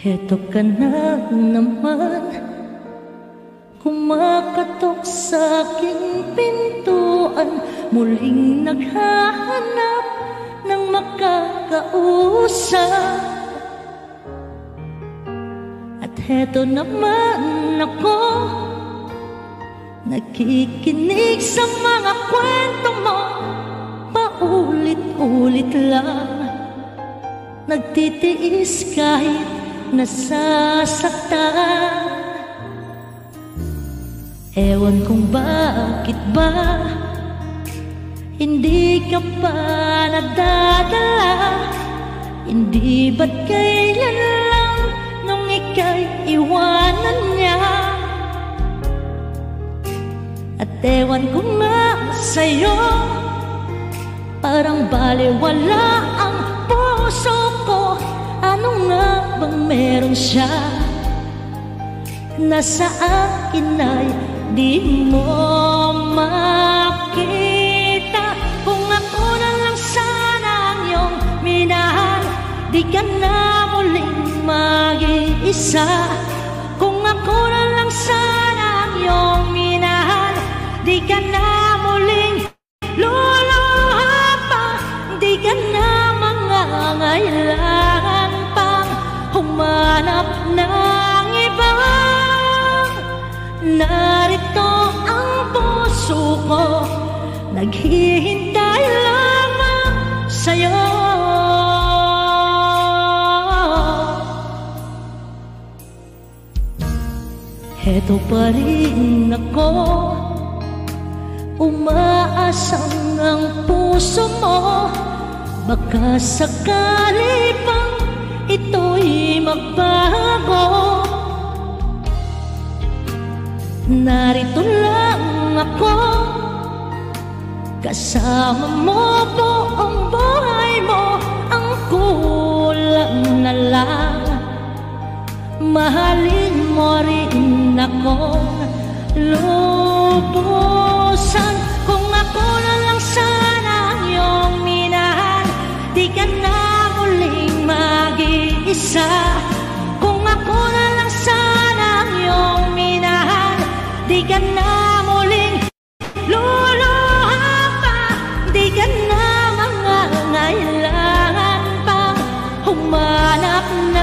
Heto ka na naman, kumakatok sa aking pintuan, muling naghahanap ng makakausap. At heto naman ako, nakikinig sa mga kwento mo, paulit-ulit lang, nagtitiis kahit nasasaktan. Ewan kung bakit ba hindi ka pa nadadala. Hindi ba't kailan lang nung ika'y iwanan niya. At ewan ko nga sa'yo, parang baliwala ang puso ko. Ano nga bang meron siya na sa akin ay di mo makita? Kung ako na lang sana ang iyong minahal, di ka na muling mag-iisa. Kung ako na lang sana ang iyong minahal, di ka na muling luluha pa. Di ka na mangangailangan pang humanap ng iba. Narito ang puso ko, naghihintay lamang sa'yo. Heto pa rin ako, umaasang ang puso mo, baka sakali pang ito'y magbago. Narito lang ako, kasama mo buong buhay mo. Ang kulang na lang, mahalin mo rin akong lubusan. Kung ako na lang sana ang iyong minahal, di ka na muling mag-iisa. Kung ako na lang sana ang iyong minahal, di ka na muling luluha pa. Di ka na mangangailangan pang humanap na